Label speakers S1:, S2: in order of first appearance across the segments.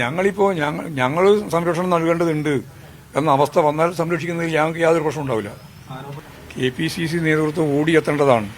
S1: ഞങ്ങൾ സംരക്ഷണം നൽകേണ്ടതുണ്ട് എന്ന അവസ്ഥ വന്നാൽ സംരക്ഷിക്കുന്നതിൽ ഞങ്ങൾക്ക് യാതൊരു പ്രശ്നം ഉണ്ടാവില്ല. KPCC നേതൃത്വം ഓടിയെത്തേണ്ടതാണ്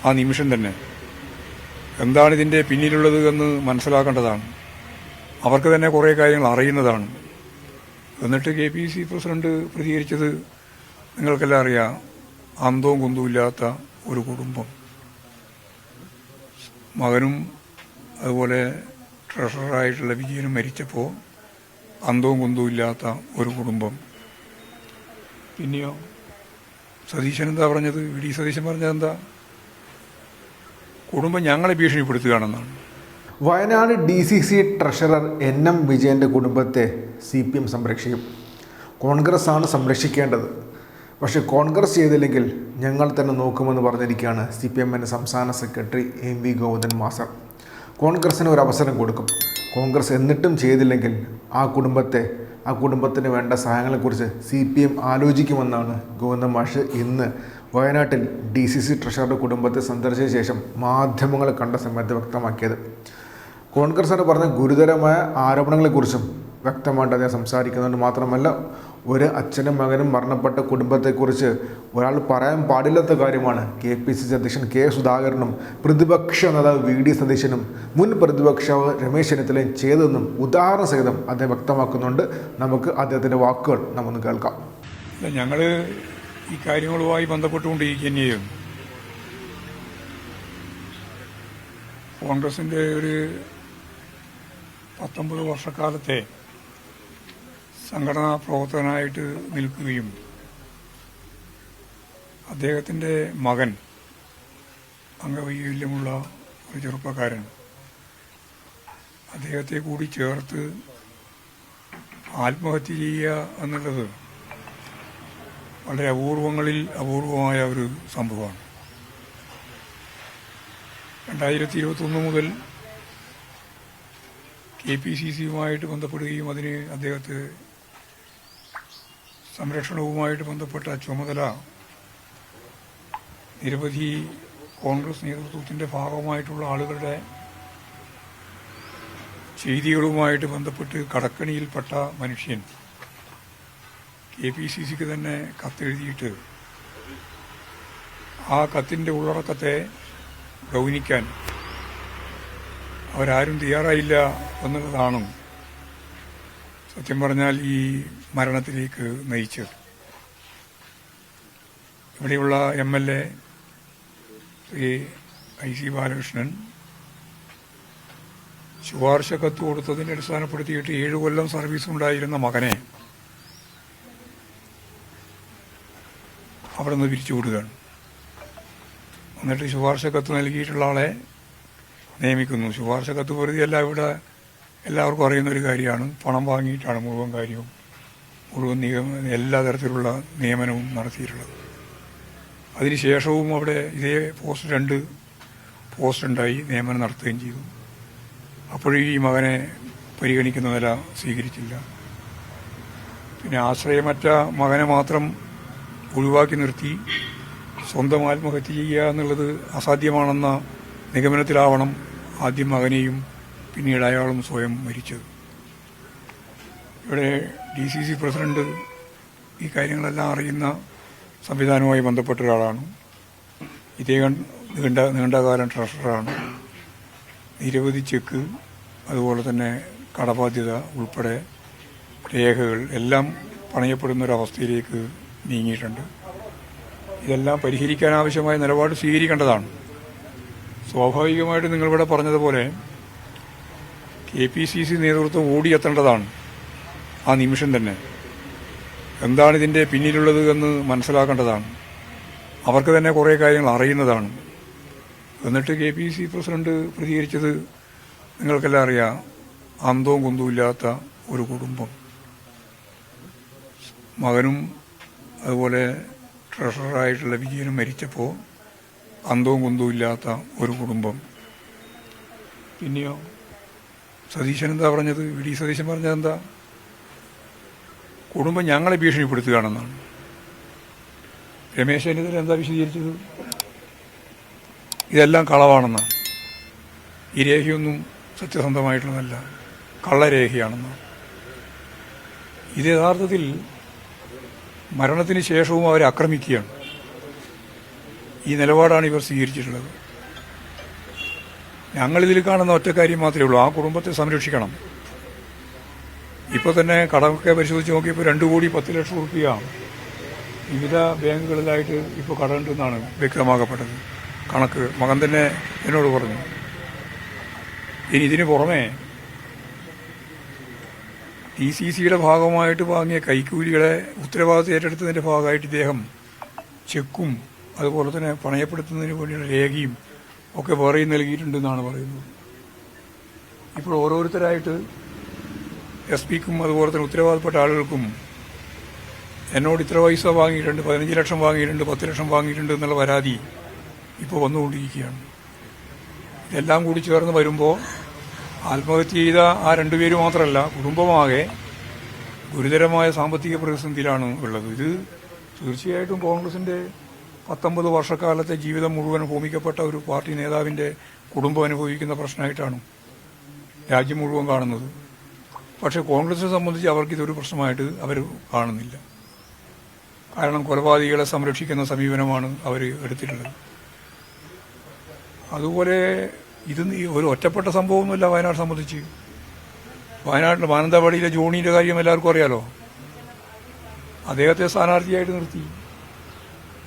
S1: ആ നിമിഷം തന്നെ. എന്താണ് ഇതിൻ്റെ പിന്നിലുള്ളത് എന്ന് മനസ്സിലാക്കേണ്ടതാണ്. അവർക്ക് തന്നെ കുറേ കാര്യങ്ങൾ അറിയുന്നതാണ്. എന്നിട്ട് KPCC പ്രസിഡന്റ് പ്രതികരിച്ചത് നിങ്ങൾക്കെല്ലാം അറിയാം. അന്തവും കുന്തവും ഇല്ലാത്ത ഒരു കുടുംബം, മകനും അതുപോലെ ട്രഷററായിട്ടുള്ള വിജയനും മരിച്ചപ്പോൾ അന്തവും കുന്തവും ഇല്ലാത്ത ഒരു കുടുംബം. പിന്നെയോ സതീശൻ എന്താ പറഞ്ഞത്? VD സതീശൻ പറഞ്ഞത് എന്താ? കുടുംബം ഞങ്ങളെ ഭീഷണിപ്പെടുത്തുകയാണെന്നാണ്.
S2: വയനാട് DCC ട്രഷറർ NM വിജയൻ്റെ കുടുംബത്തെ CPM സംരക്ഷിക്കും. കോൺഗ്രസ് ആണ് സംരക്ഷിക്കേണ്ടത്. പക്ഷേ കോൺഗ്രസ് ചെയ്തില്ലെങ്കിൽ ഞങ്ങൾ തന്നെ നോക്കുമെന്ന് പറഞ്ഞിരിക്കുകയാണ് CPMൻ്റെ സംസ്ഥാന സെക്രട്ടറി MV ഗോവിന്ദൻ മാസ്റ്റർ. കോൺഗ്രസ്സിന് ഒരു അവസരം കൊടുക്കും. കോൺഗ്രസ് എന്നിട്ടും ചെയ്തില്ലെങ്കിൽ ആ കുടുംബത്തിന് വേണ്ട സഹായങ്ങളെക്കുറിച്ച് CPM ആലോചിക്കുമെന്നാണ് ഗോവിന്ദൻ മാഷ് ഇന്ന് വയനാട്ടിൽ DCC ട്രഷററുടെ കുടുംബത്തെ സന്ദർശിച്ച ശേഷം മാധ്യമങ്ങളെ കണ്ട സമയത്ത് വ്യക്തമാക്കിയത്. കോൺഗ്രസ്സിന് പറഞ്ഞ ഗുരുതരമായ ആരോപണങ്ങളെക്കുറിച്ചും വ്യക്തമായിട്ട് അദ്ദേഹം സംസാരിക്കുന്നുണ്ട്. മാത്രമല്ല, ഒരു അച്ഛനും മകനും മരണപ്പെട്ട കുടുംബത്തെക്കുറിച്ച് ഒരാൾ പറയാൻ പാടില്ലാത്ത കാര്യമാണ് KPCC അധ്യക്ഷൻ K സുധാകരനും പ്രതിപക്ഷ നേതാവ് VD സതീശനും മുൻ പ്രതിപക്ഷാവ് രമേശ് ചെന്നിത്തലയും ചെയ്തതെന്നും ഉദാഹരണ സഹിതം അദ്ദേഹം വ്യക്തമാക്കുന്നുണ്ട്. നമുക്ക് അദ്ദേഹത്തിൻ്റെ വാക്കുകൾ നമുക്കൊന്ന് കേൾക്കാം.
S1: ഞങ്ങൾ ഈ കാര്യങ്ങളുമായി ബന്ധപ്പെട്ടുകൊണ്ടിരിക്കുകയും കോൺഗ്രസിൻ്റെ ഒരു 19 വർഷക്കാലത്തെ സംഘടനാ പ്രവർത്തകനായിട്ട് നിൽക്കുകയും അദ്ദേഹത്തിൻ്റെ മകൻ അംഗവൈകല്യമുള്ള ഒരു ചെറുപ്പക്കാരൻ അദ്ദേഹത്തെ കൂടി ചേർത്ത് ആത്മഹത്യ ചെയ്യുക എന്നുള്ളത് വളരെ അപൂർവമായ ഒരു സംഭവമാണ്. 2021 മുതൽ KPCCയുമായിട്ട് ബന്ധപ്പെടുകയും അതിന് അദ്ദേഹത്തെ സംരക്ഷണവുമായിട്ട് ബന്ധപ്പെട്ട ചുമതല നിരവധി കോൺഗ്രസ് നേതൃത്വത്തിൻ്റെ ഭാഗമായിട്ടുള്ള ആളുകളുടെ ചെയ്തികളുമായിട്ട് ബന്ധപ്പെട്ട് കടക്കണിയിൽപ്പെട്ട മനുഷ്യൻ KPCCക്ക് തന്നെ കത്തെഴുതിയിട്ട് ആ കത്തിൻ്റെ ഉള്ളടക്കത്തെ ഗൗനിക്കാൻ അവരാരും തയ്യാറായില്ല എന്നുള്ളതാണ് സത്യം പറഞ്ഞാൽ ഈ മരണത്തിലേക്ക് നയിച്ചത്. ഇവിടെയുള്ള MLA ശ്രീ IC ബാലകൃഷ്ണൻ ശുപാർശ കത്ത് കൊടുത്തതിനെ അടിസ്ഥാനപ്പെടുത്തിയിട്ട് 7 കൊല്ലം സർവീസ് ഉണ്ടായിരുന്ന മകനെ അവിടെ നിന്ന് പിരിച്ചുവിടുകയാണ്. എന്നിട്ട് ശുപാർശ കത്ത് നൽകിയിട്ടുള്ള ആളെ നിയമിക്കുന്നു. ശുപാർശ കത്ത് വെറുതെയല്ല, ഇവിടെ എല്ലാവർക്കും അറിയുന്നൊരു കാര്യമാണ്. പണം വാങ്ങിയിട്ടാണ് മുഴുവൻ എല്ലാ തരത്തിലുള്ള നിയമനവും നടത്തിയിട്ടുള്ളത്. അതിനുശേഷവും അവിടെ ഇതേ പോസ്റ്റ് 2 പോസ്റ്റ് ഉണ്ടായി നിയമനം നടത്തുകയും ചെയ്തു. അപ്പോഴും ഈ മകനെ പരിഗണിക്കുന്ന നില സ്വീകരിച്ചില്ല. പിന്നെ ആശ്രയമറ്റ മകനെ മാത്രം ഒഴിവാക്കി നിർത്തി സ്വന്തം ആത്മഹത്യ ചെയ്യുക എന്നുള്ളത് അസാധ്യമാണെന്ന നിഗമനത്തിലാവണം ആദ്യം മകനെയും പിന്നീട് അയാളും സ്വയം മരിച്ചത്. ഇവിടെ DCC പ്രസിഡന്റ് ഈ കാര്യങ്ങളെല്ലാം അറിയുന്ന സംവിധാനവുമായി ബന്ധപ്പെട്ട ഒരാളാണ്. ഇതേ നീണ്ടകാലം ട്രഷററാണ്. നിരവധി ചെക്ക്, അതുപോലെ തന്നെ കടബാധ്യത ഉൾപ്പെടെ രേഖകൾ എല്ലാം പണയപ്പെടുന്നൊരവസ്ഥയിലേക്ക് നീങ്ങിയിട്ടുണ്ട്. ഇതെല്ലാം പരിഹരിക്കാനാവശ്യമായ നിലപാട് സ്വീകരിക്കേണ്ടതാണ്. സ്വാഭാവികമായിട്ട് നിങ്ങളിവിടെ പറഞ്ഞതുപോലെ KPCC നേതൃത്വം ഓടിയെത്തേണ്ടതാണ് ആ നിമിഷം തന്നെ. എന്താണ് ഇതിൻ്റെ പിന്നിലുള്ളത് എന്ന് മനസ്സിലാക്കേണ്ടതാണ്. അവർക്ക് തന്നെ കുറേ കാര്യങ്ങൾ അറിയുന്നതാണ്. എന്നിട്ട് KPCC പ്രസിഡന്റ് പ്രതികരിച്ചത് നിങ്ങൾക്കെല്ലാം അറിയാം. അന്തവും കുന്തവും ഇല്ലാത്ത ഒരു കുടുംബം, മകനും അതുപോലെ ട്രഷററായിട്ടുള്ള വിജയനും മരിച്ചപ്പോൾ അന്തവും കുന്തവും ഇല്ലാത്ത ഒരു കുടുംബം. പിന്നെയോ സതീശൻ എന്താ പറഞ്ഞത്? VD സതീശൻ പറഞ്ഞത് എന്താ? കുടുംബം ഞങ്ങളെ ഭീഷണിപ്പെടുത്തുകയാണെന്നാണ്. രമേശ് ചെന്നിത്തല എന്താ വിശദീകരിച്ചത്? ഇതെല്ലാം കളവാണെന്നാണ്. ഈ രേഖയൊന്നും സത്യസന്ധമായിട്ടുള്ളതല്ല. കള്ളരേഖയാണെന്ന്. ഇത് യഥാർത്ഥത്തിൽ മരണത്തിന് ശേഷവും അവരെ ആക്രമിക്കുകയാണ്. ഈ നിലപാടാണ് ഇവർ സ്വീകരിച്ചിട്ടുള്ളത്. ഞങ്ങളിതിൽ കാണുന്ന ഒറ്റ കാര്യം മാത്രമേ ഉള്ളൂ, ആ കുടുംബത്തെ സംരക്ഷിക്കണം. ഇപ്പോൾ തന്നെ കടമൊക്കെ പരിശോധിച്ച് നോക്കിയപ്പോൾ 2,10,00,000 രൂപ വിവിധ ബാങ്കുകളിലായിട്ട് ഇപ്പോൾ കടമുണ്ടെന്നാണ് വ്യക്തമാക്കപ്പെട്ടത്. കണക്ക് മകൻ തന്നെ എന്നോട് പറഞ്ഞു. ഇനി ഇതിന് പുറമെ TCCയുടെ ഭാഗമായിട്ട് വാങ്ങിയ കൈക്കൂലികളെ ഉത്തരവാദിത്വം ഏറ്റെടുത്തതിൻ്റെ ഭാഗമായിട്ട് ഇദ്ദേഹം ചെക്കും അതുപോലെ തന്നെ പണയപ്പെടുത്തുന്നതിന് വേണ്ടിയുള്ള രേഖയും ഒക്കെ വേറെയും നൽകിയിട്ടുണ്ടെന്നാണ് പറയുന്നത്. ഇപ്പോൾ ഓരോരുത്തരായിട്ട് SP-ക്കും അതുപോലെ തന്നെ ഉത്തരവാദപ്പെട്ട ആളുകൾക്കും എന്നോട് ഇത്ര പൈസ വാങ്ങിയിട്ടുണ്ട്, 15 ലക്ഷം വാങ്ങിയിട്ടുണ്ട്, 10 ലക്ഷം വാങ്ങിയിട്ടുണ്ട് എന്നുള്ള പരാതി ഇപ്പോൾ വന്നുകൊണ്ടിരിക്കുകയാണ്. ഇതെല്ലാം കൂടി ചേർന്ന് വരുമ്പോൾ ആത്മഹത്യ ചെയ്ത ആ 2 പേര് മാത്രമല്ല, കുടുംബമാകെ ഗുരുതരമായ സാമ്പത്തിക പ്രതിസന്ധിയിലാണ് ഉള്ളത്. ഇത് തീർച്ചയായിട്ടും കോൺഗ്രസിന്റെ 19 വർഷക്കാലത്തെ ജീവിതം മുഴുവൻ ഹോമിക്കപ്പെട്ട ഒരു പാർട്ടി നേതാവിന്റെ കുടുംബം അനുഭവിക്കുന്ന പ്രശ്നമായിട്ടാണ് രാജ്യം മുഴുവൻ കാണുന്നത്. പക്ഷേ കോൺഗ്രസിനെ സംബന്ധിച്ച് അവർക്കിതൊരു പ്രശ്നമായിട്ട് അവർ കാണുന്നില്ല. കാരണം കൊലപാതകികളെ സംരക്ഷിക്കുന്ന സമീപനമാണ് അവർ എടുത്തിട്ടുള്ളത്. അതുപോലെ ഇത് ഒരു ഒറ്റപ്പെട്ട സംഭവമൊന്നുമില്ല വയനാട് സംബന്ധിച്ച്. വയനാട്ടിൽ മാനന്തവാടിയിലെ ജോണിയുടെ കാര്യം എല്ലാവർക്കും അറിയാലോ. അദ്ദേഹത്തെ സ്ഥാനാർത്ഥിയായിട്ട് നിർത്തി,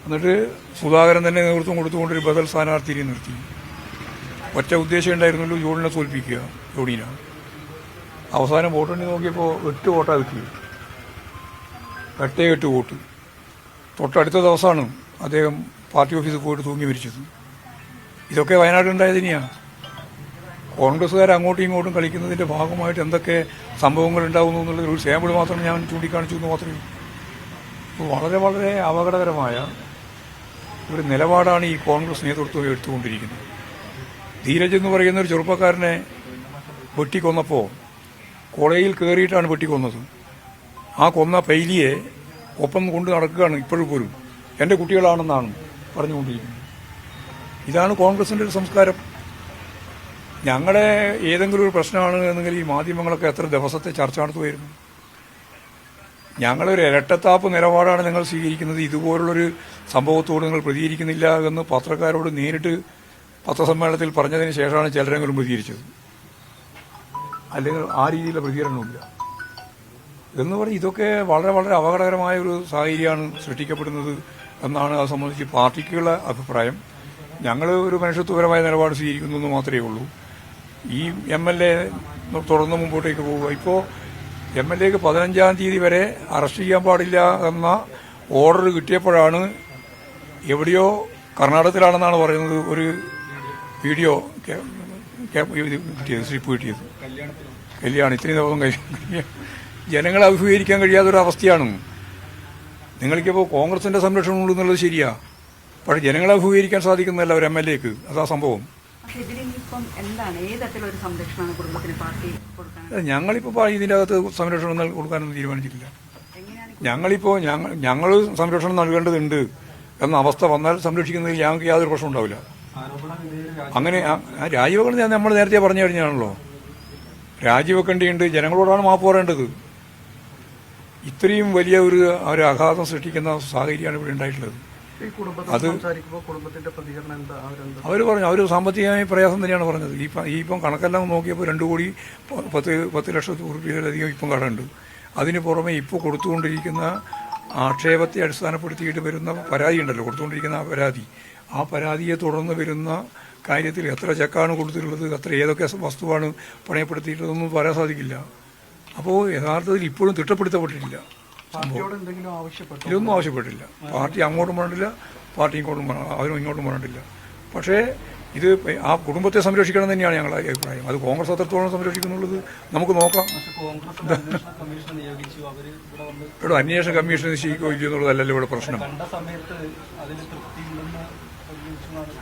S1: എന്നിട്ട് സുധാകരൻ തന്നെ നേതൃത്വം കൊടുത്തുകൊണ്ടൊരു ബദൽ സ്ഥാനാർത്ഥിയെ നിർത്തി. ഒറ്റ ഉദ്ദേശം ഉണ്ടായിരുന്നല്ലോ, ജോണിനെ തോൽപ്പിക്കുക. ജോണീനെ അവസാനം വോട്ടെണ്ണി നോക്കിയപ്പോൾ 8 വോട്ടാണ് കിട്ടിയത്. 8 വോട്ട്. തൊട്ടടുത്ത ദിവസമാണ് അദ്ദേഹം പാർട്ടി ഓഫീസിൽ പോയിട്ട് തൂങ്ങി മരിച്ചത്. ഇതൊക്കെ വയനാട്ടിലുണ്ടായത് തന്നെയാണ്. കോൺഗ്രസ്സുകാർ അങ്ങോട്ടും ഇങ്ങോട്ടും കളിക്കുന്നതിന്റെ ഭാഗമായിട്ട് എന്തൊക്കെ സംഭവങ്ങൾ ഉണ്ടാകുന്നു എന്നുള്ളത് ഒരു സാമ്പിൾ മാത്രം ഞാൻ ചൂണ്ടിക്കാണിച്ചു എന്ന് മാത്രമേ. വളരെ വളരെ അപകടകരമായ ഒരു നിലപാടാണ് ഈ കോൺഗ്രസ് നേതൃത്വം എടുത്തുകൊണ്ടിരിക്കുന്നത്. ധീരജ് എന്ന് പറയുന്ന ഒരു ചെറുപ്പക്കാരനെ വെട്ടിക്കൊന്നപ്പോൾ കോളേജിൽ കയറിയിട്ടാണ് വെട്ടിക്കൊന്നത്. ആ കൊന്ന പൈലിയെ ഒപ്പം കൊണ്ട് നടക്കുകയാണ് ഇപ്പോഴും പോലും. എൻ്റെ കുട്ടികളാണെന്നാണ് പറഞ്ഞുകൊണ്ടിരിക്കുന്നത്. ഇതാണ് കോൺഗ്രസിന്റെ ഒരു സംസ്കാരം. ഞങ്ങളുടെ ഏതെങ്കിലും ഒരു പ്രശ്നമാണ് എന്നെങ്കിൽ ഈ മാധ്യമങ്ങളൊക്കെ എത്ര ദിവസത്തെ ചർച്ച നടത്തുമായിരുന്നു. ഞങ്ങളൊരു ഇരട്ടത്താപ്പ് നിലപാടാണ് നിങ്ങൾ സ്വീകരിക്കുന്നത്, ഇതുപോലുള്ളൊരു സംഭവത്തോട് നിങ്ങൾ പ്രതികരിക്കുന്നില്ല എന്ന് പത്രക്കാരോട് നേരിട്ട് പത്രസമ്മേളനത്തിൽ പറഞ്ഞതിന് ശേഷമാണ് ചിലരെങ്കിലും പ്രതികരിച്ചത്. അല്ലെങ്കിൽ ആ രീതിയിലുള്ള പ്രതികരണമില്ല എന്ന് പറഞ്ഞ് ഇതൊക്കെ വളരെ വളരെ അപകടകരമായ ഒരു സാഹചര്യമാണ് സൃഷ്ടിക്കപ്പെടുന്നത് എന്നാണ് അത് സംബന്ധിച്ച് പാർട്ടിക്കുള്ള അഭിപ്രായം. ഞങ്ങൾ ഒരു മനുഷ്യത്വപരമായ നിലപാട് സ്വീകരിക്കുന്നു എന്ന് മാത്രമേ ഉള്ളൂ. ഈ MLA തുടർന്ന് മുമ്പോട്ടേക്ക് പോവുക. ഇപ്പോൾ MLAക്ക് 15-ാം തീയതി വരെ അറസ്റ്റ് ചെയ്യാൻ പാടില്ല എന്ന ഓർഡർ കിട്ടിയപ്പോഴാണ് എവിടെയോ കർണാടകത്തിലാണെന്നാണ് പറയുന്നത് ഒരു വീഡിയോ കിട്ടിയത്, സ്ലിപ്പ് കിട്ടിയത്. കല്യാണം ഇത്രയും ദിവസം കഴിഞ്ഞ ജനങ്ങളെ അഭിമുഖീകരിക്കാൻ കഴിയാത്തൊരവസ്ഥയാണ്. നിങ്ങൾക്കിപ്പോൾ കോൺഗ്രസിന്റെ സംരക്ഷണം ഉണ്ടെന്നുള്ളത് ശരിയാ, പക്ഷെ ജനങ്ങളെ അഭിമുഖീകരിക്കാൻ സാധിക്കുന്നതല്ല ഒരു MLAക്ക്. അതാ സംഭവം. ഞങ്ങളിപ്പോൾ ഇതിൻ്റെ അകത്ത് സംരക്ഷണം കൊടുക്കാനൊന്നും തീരുമാനിച്ചിട്ടില്ല. ഞങ്ങൾ സംരക്ഷണം നൽകേണ്ടതുണ്ട് എന്ന അവസ്ഥ വന്നാൽ സംരക്ഷിക്കുന്നതിൽ ഞങ്ങൾക്ക് യാതൊരു പ്രശ്നം ഉണ്ടാവില്ല. അങ്ങനെ രാജിവെക്കണം നമ്മൾ നേരത്തെ പറഞ്ഞു കഴിഞ്ഞാണല്ലോ. രാജിവെക്കേണ്ടിയുണ്ട്, ജനങ്ങളോടാണ് മാപ്പ് പറയേണ്ടത്. ഇത്രയും വലിയ ഒരു ആഘാതം സൃഷ്ടിക്കുന്ന സാഹചര്യമാണ് ഇവിടെ ഉണ്ടായിട്ടുള്ളത്. അത് അവർ പറഞ്ഞു, അവർ സാമ്പത്തികമായ പ്രയാസം തന്നെയാണ് പറഞ്ഞത്. ഇപ്പം കണക്കെല്ലാം നോക്കിയപ്പോൾ 2,10,00,000 രൂപയിലധികം ഇപ്പം കടമുണ്ട്. അതിന് പുറമെ ഇപ്പോൾ കൊടുത്തുകൊണ്ടിരിക്കുന്ന ആക്ഷേപത്തെ അടിസ്ഥാനപ്പെടുത്തിയിട്ട് വരുന്ന പരാതി ഉണ്ടല്ലോ, കൊടുത്തുകൊണ്ടിരിക്കുന്ന ആ പരാതിയെ തുടർന്ന് വരുന്ന കാര്യത്തിൽ എത്ര ചെക്കാണ് കൊടുത്തിട്ടുള്ളത്, ഏതൊക്കെ വസ്തുവാണ് പണയപ്പെടുത്തിയിട്ടുള്ളതെന്നും പറയാൻ സാധിക്കില്ല. അപ്പോൾ യഥാർത്ഥത്തിൽ ഇപ്പോഴും തിട്ടപ്പെടുത്തപ്പെട്ടിട്ടില്ല. ഇതൊന്നും ആവശ്യപ്പെട്ടില്ല. പാർട്ടി അങ്ങോട്ടും പറഞ്ഞിട്ടില്ല, പാർട്ടി അവരും ഇങ്ങോട്ടും പറഞ്ഞിട്ടില്ല. പക്ഷേ ഇത് ആ കുടുംബത്തെ സംരക്ഷിക്കണം തന്നെയാണ് ഞങ്ങളുടെ അഭിപ്രായം. അത് കോൺഗ്രസ് അത്രത്തോളം സംരക്ഷിക്കുന്നുള്ളത് നമുക്ക് നോക്കാം. ഇവിടെ അന്വേഷണ കമ്മീഷൻ നിശ്ചയിക്കുകയോ ഇല്ലയോ എന്നുള്ളതല്ലല്ലോ ഇവിടെ പ്രശ്നം.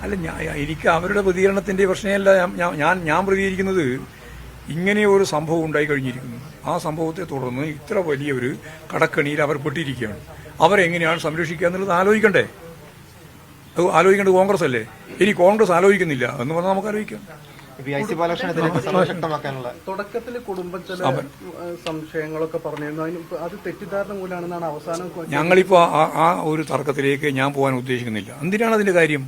S1: അല്ല, എനിക്ക് അവരുടെ പ്രതികരണത്തിന്റെ പ്രശ്നമല്ല. ഞാൻ പ്രതികരിക്കുന്നത് ഇങ്ങനെ ഒരു സംഭവം ഉണ്ടായി കഴിഞ്ഞിരിക്കുന്നു. ആ സംഭവത്തെ തുടർന്ന് ഇത്ര വലിയൊരു കടക്കണിയിൽ അവർ പെട്ടിരിക്കുകയാണ്. അവരെങ്ങനെയാണ് സംരക്ഷിക്കുക എന്നുള്ളത് ആലോചിക്കണ്ടേ? അത് ആലോചിക്കേണ്ടത് കോൺഗ്രസ് അല്ലേ? ഇനി കോൺഗ്രസ് ആലോചിക്കുന്നില്ല എന്ന് പറഞ്ഞാൽ നമുക്ക് ആലോചിക്കാം.
S3: VIC ബാലകൃഷ്ണനെതിരെ സമരം ശക്തമാക്കാനുള്ള
S4: തുടക്കത്തിൽ കുടുംബം ചില സംശയങ്ങളൊക്കെ പറഞ്ഞിരുന്നു. അതിന് അത് തെറ്റിദ്ധാരണ മൂലമാണെന്നാണ് അവസാനം.
S1: ഞങ്ങളിപ്പോൾ ആ ഒരു തർക്കത്തിലേക്ക് ഞാൻ പോകാൻ ഉദ്ദേശിക്കുന്നില്ല. എന്തിനാണ് അതിന്റെ കാര്യം?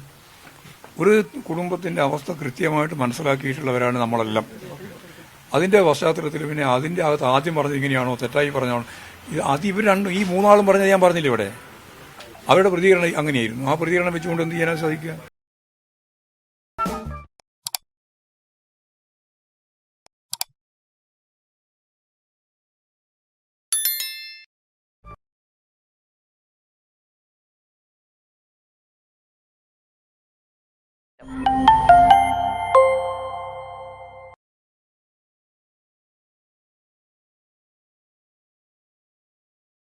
S1: ഒരു കുടുംബത്തിന്റെ അവസ്ഥ കൃത്യമായിട്ട് മനസ്സിലാക്കിയിട്ടുള്ളവരാണ് നമ്മളെല്ലാം. അതിന്റെ പശ്ചാത്തലത്തിൽ പിന്നെ അതിന്റെ അകത്ത് ആദ്യം പറഞ്ഞത് ഇങ്ങനെയാണോ തെറ്റായി പറഞ്ഞാണോ, അത് ഇവർ രണ്ടും ഈ മൂന്നാളും പറഞ്ഞത് ഞാൻ പറഞ്ഞില്ല ഇവിടെ. അവരുടെ പ്രതികരണം അങ്ങനെയായിരുന്നു. ആ പ്രതികരണം വെച്ചുകൊണ്ട് എന്ത് ചെയ്യാനാണ് സാധിക്കുക?